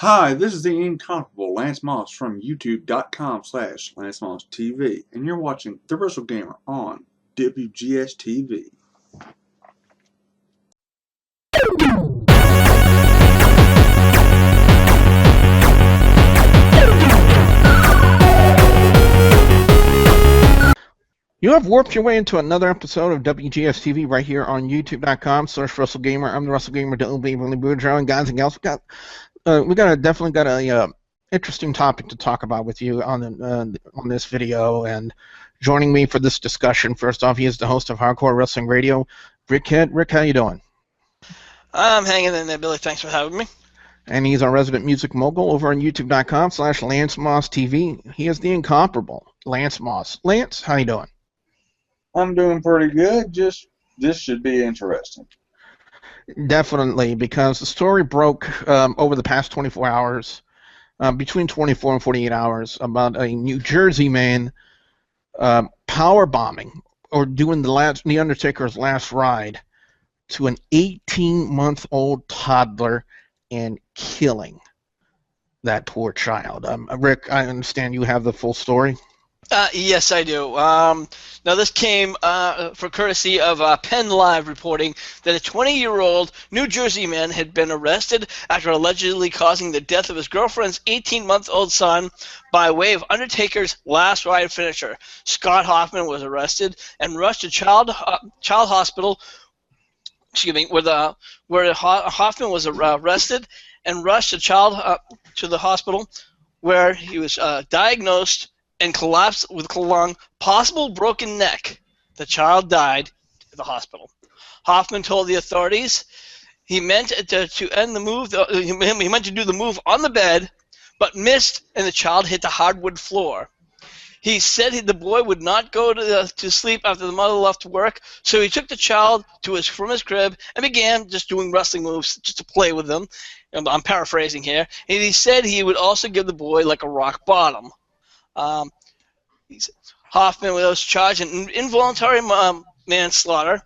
Hi, this is the incomparable Lance Moss from YouTube.com/LanceMossTV, and you're watching The Wrestle Gamer on WGS-TV. You have warped your way into another episode of WGS-TV right here on YouTube.com/WrestleGamer. I'm the WrestleGamer, the Unbelievably Boudreaux, and guys and gals, we definitely got a interesting topic to talk about with you on this video. And joining me for this discussion, first off, he is the host of Hardcore Wrestling Radio, Rick Head. Rick, how you doing? I'm hanging in there, Billy. Thanks for having me. And he's our resident music mogul over on YouTube.com/LanceMossTV. He is the incomparable Lance Moss. Lance, how you doing? I'm doing pretty good. This should be interesting. Definitely, because the story broke over the past 24 hours, between 24 and 48 hours, about a New Jersey man power bombing or doing the Undertaker's last ride to an 18-month-old toddler and killing that poor child. Rick, I understand you have the full story. Yes, I do. Now, this came for courtesy of Penn Live reporting that a 20-year-old New Jersey man had been arrested after allegedly causing the death of his girlfriend's 18-month-old son by way of Undertaker's last ride finisher. Scott Hoffman was arrested and rushed to child hospital. Excuse me, where Hoffman was arrested and rushed to the hospital, where he was diagnosed and collapsed with a lung, possible broken neck. The child died at the hospital. Hoffman told the authorities he meant to end the move. He meant to do the move on the bed, but missed, and the child hit the hardwood floor. He said the boy would not go to sleep after the mother left work, so he took the child from his crib and began just doing wrestling moves just to play with them. I'm paraphrasing here. And he said he would also give the boy like a rock bottom. Hoffman was charged in involuntary manslaughter,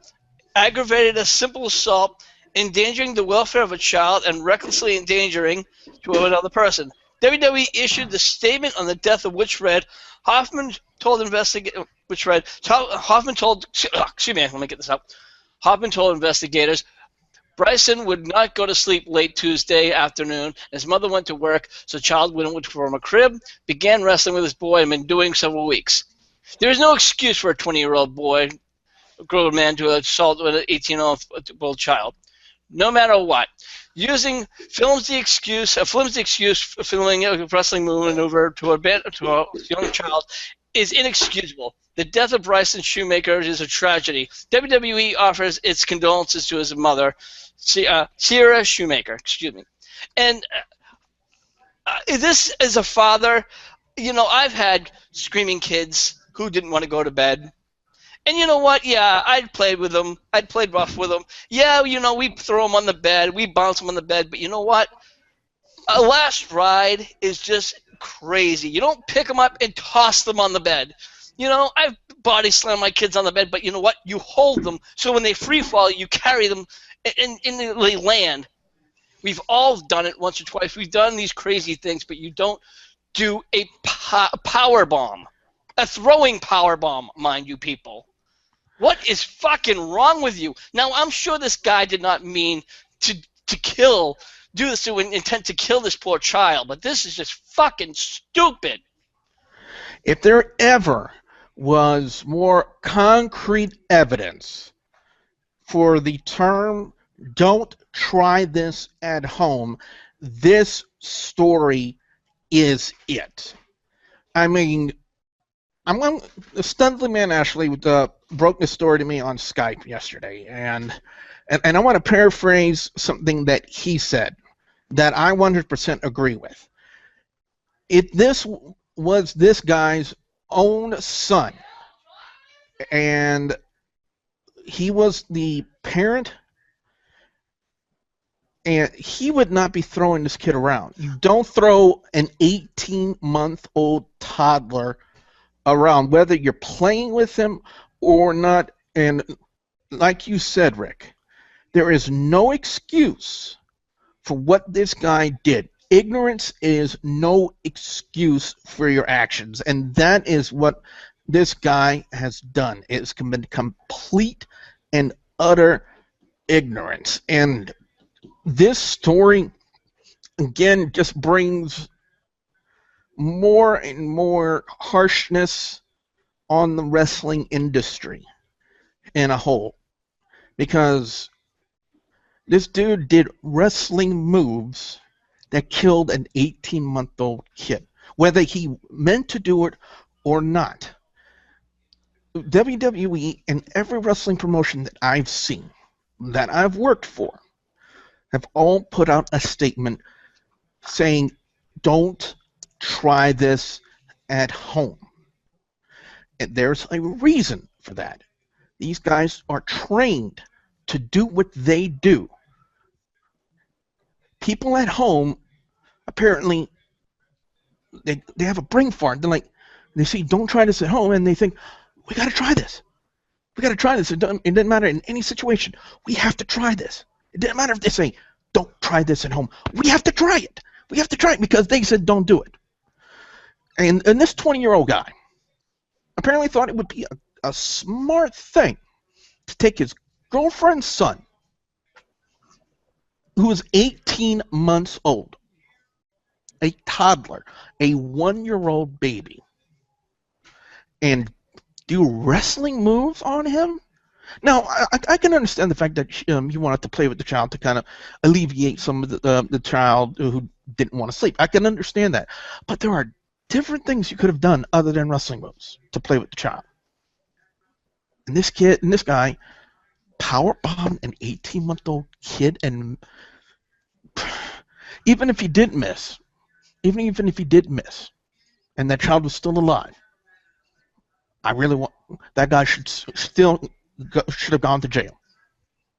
aggravated a simple assault, endangering the welfare of a child, and recklessly endangering to another person. WWE issued the statement on the death of which read, Hoffman told investigators, Hoffman told investigators Bryson would not go to sleep late Tuesday afternoon. His mother went to work, so the child went from a crib, began wrestling with his boy, and been doing several weeks. There is no excuse for a 20-year-old boy, a grown man, to assault an 18-year-old child, no matter what. Using a flimsy excuse for filming a wrestling maneuver to a young child is inexcusable. The death of Bryson Shoemaker is a tragedy. WWE offers its condolences to his mother, Sierra Shoemaker. Excuse me. And this is a father. You know, I've had screaming kids who didn't want to go to bed. And you know what? Yeah, I'd played with them. I'd played rough with them. Yeah, you know, we throw them on the bed. We bounce them on the bed. But you know what? A last ride is just crazy. You don't pick them up and toss them on the bed. You know, I've body slammed my kids on the bed, but you know what? You hold them so when they free fall, you carry them and they land. We've all done it once or twice. We've done these crazy things, but you don't do a power bomb. A throwing power bomb, mind you, people. What is fucking wrong with you? Now, I'm sure this guy did not mean to do this to intent to kill this poor child, but this is just fucking stupid. If there ever was more concrete evidence for the term "don't try this at home," this story is it. I mean, Studley Man actually broke this story to me on Skype yesterday, and I want to paraphrase something that he said that I 100% agree with. If this was this guy's own son, and he was the parent, and he would not be throwing this kid around. You don't throw an 18-month-old toddler around, whether you're playing with him or not. And like you said, Rick, there is no excuse for what this guy did. ignorance is no excuse for your actions, and that is what this guy has done. It's been complete and utter ignorance. And this story, again, just brings more and more harshness on the wrestling industry in a whole, because this dude did wrestling moves that killed an 18-month-old kid, whether he meant to do it or not. WWE and every wrestling promotion that I've seen, that I've worked for, have all put out a statement saying, don't try this at home. And there's a reason for that. These guys are trained to do what they do. People at home, apparently, they have a brain fart. They're like, they say, don't try this at home, and they think, we got to try this. We got to try this. It doesn't matter in any situation. We have to try this. It doesn't matter if they say, don't try this at home. We have to try it. We have to try it because they said don't do it. And this 20-year-old guy apparently thought it would be a smart thing to take his girlfriend's son, who is 18 months old, a toddler, a 1-year-old baby, and do wrestling moves on him? Now, I can understand the fact that he wanted to play with the child to kind of alleviate some of the child who didn't want to sleep. I can understand that. But there are different things you could have done other than wrestling moves to play with the child. And this guy powerbombed an 18-month-old kid, and even if he did miss, and that child was still alive, I really want that guy should have gone to jail,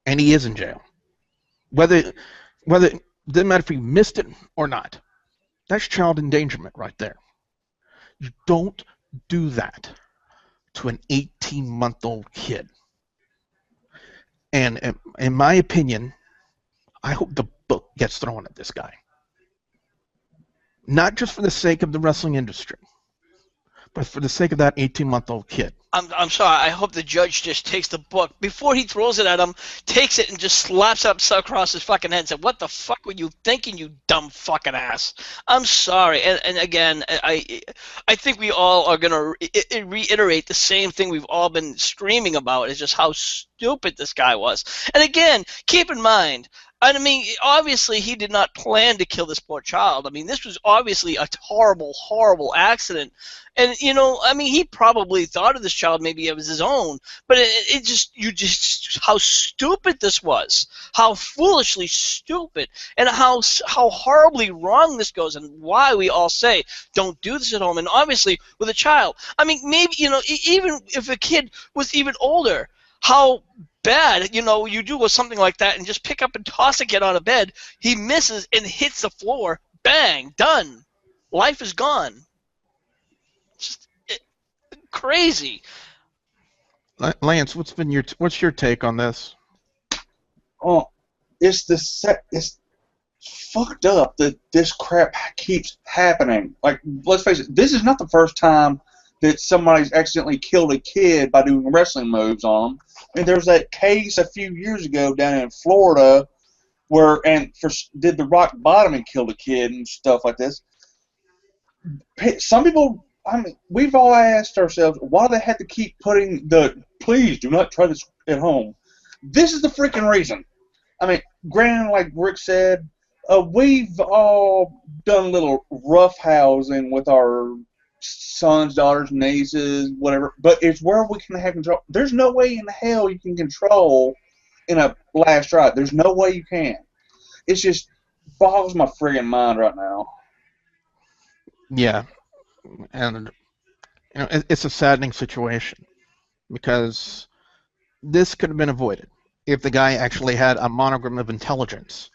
and he is in jail. Whether it doesn't matter if he missed it or not, that's child endangerment right there. You don't do that to an 18-month-old kid. And in my opinion, I hope the book gets thrown at this guy. Not just for the sake of the wrestling industry, but for the sake of that 18-month-old kid. I'm sorry. I hope the judge just takes the book before he throws it at him, takes it and just slaps it up across his fucking head and said, "What the fuck were you thinking, you dumb fucking ass?" I'm sorry. And again, I think we all are gonna reiterate the same thing we've all been screaming about, is just how stupid this guy was. And again, keep in mind, I mean, obviously he did not plan to kill this poor child. I mean, this was obviously a horrible, horrible accident. And, you know, I mean, he probably thought of this child maybe it was his own. But you just, how stupid this was. How foolishly stupid. And how horribly wrong this goes. And why we all say, don't do this at home. And obviously, with a child. I mean, maybe, you know, even if a kid was even older, how bad, you know, you do with something like that and just pick up and toss a kid on a bed, he misses and hits the floor, bang, done. Life is gone. Just crazy. Lance, what's your take on this? Oh, it's fucked up that this crap keeps happening. Like, let's face it, this is not the first time that somebody's accidentally killed a kid by doing wrestling moves on them. I mean, there was that case a few years ago down in Florida where did the rock bottom and killed a kid and stuff like this. Some people, I mean, we've all asked ourselves, why do they have to keep putting please do not try this at home? This is the freaking reason. I mean, granted, like Rick said, we've all done little roughhousing with our sons, daughters, nieces, whatever, but it's where we can have control. There's no way in hell you can control in a last ride. There's no way you can. It's just boggles my friggin' mind right now. Yeah, and you know, it's a saddening situation because this could have been avoided if the guy actually had a monogram of intelligence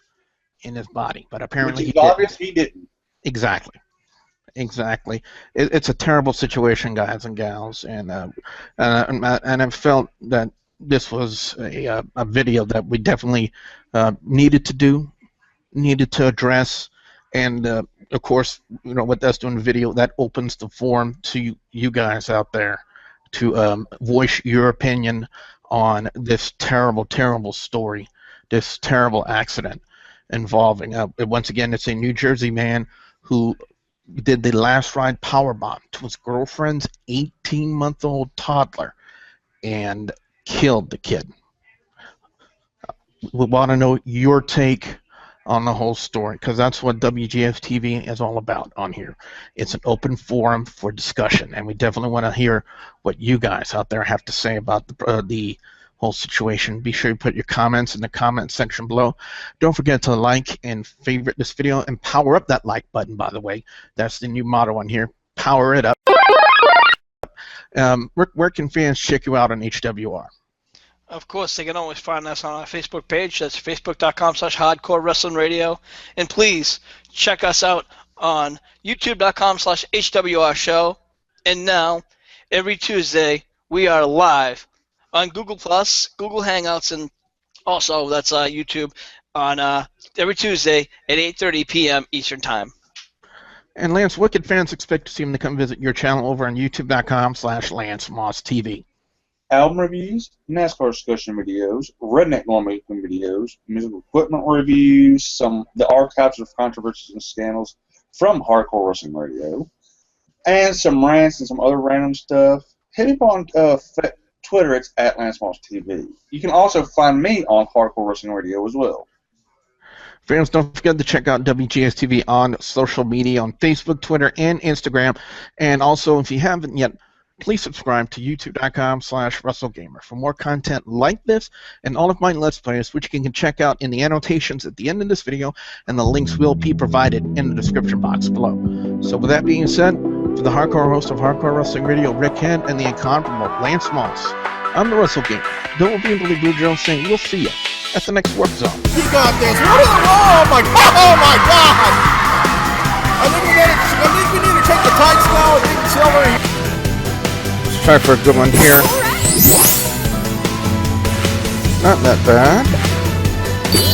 in his body, but apparently he didn't. Exactly. It's a terrible situation, guys and gals, and I felt that this was a video that we definitely needed to address, And of course, what that's doing in the video, that opens the forum to you guys out there to voice your opinion on this terrible, terrible story, this terrible accident involving, once again, it's a New Jersey man who did the last ride powerbomb to his girlfriend's 18-month-old toddler and killed the kid. We want to know your take on the whole story, because that's what WGS-TV is all about on here. It's an open forum for discussion, and we definitely want to hear what you guys out there have to say about the whole situation. Be sure you put your comments in the comment section below. Don't forget to like and favorite this video, and power up that like button, by the way. That's the new motto on here. Power it up. Where can fans check you out on HWR? Of course, they can always find us on our Facebook page. That's facebook.com/Hardcore Wrestling Radio. And please check us out on youtube.com/HWR Show. And now, every Tuesday, we are live on Google+, Google Hangouts, and also that's YouTube on every Tuesday at 8:30 p.m. Eastern Time. And Lance, what can fans expect to see them to come visit your channel over on youtube.com/LanceMossTV? Album reviews, NASCAR discussion videos, redneck lawmaking videos, musical equipment reviews, the archives of controversies and scandals from Hardcore Wrestling Radio, and some rants and some other random stuff. Hit me up on Twitter. It's @LanceMossTV. You can also find me on Hardcore Wrestling Radio as well. Fans, don't forget to check out WGS-TV on social media, on Facebook, Twitter, and Instagram. And also, if you haven't yet, please subscribe to youtube.com/WrestleGamer for more content like this and all of my Let's Plays, which you can check out in the annotations at the end of this video, and the links will be provided in the description box below. So with that being said, for the hardcore host of Hardcore Wrestling Radio, Rick Kent, and the incomparable Lance Moss, I'm the WrestleGamer. Bill will be in Billy Blue Joe saying we'll see you at the next Work Zone. You got this. Oh my God! Oh my God! I think we need to take the tights now and big silver. Let's try for a good one here. Not that bad.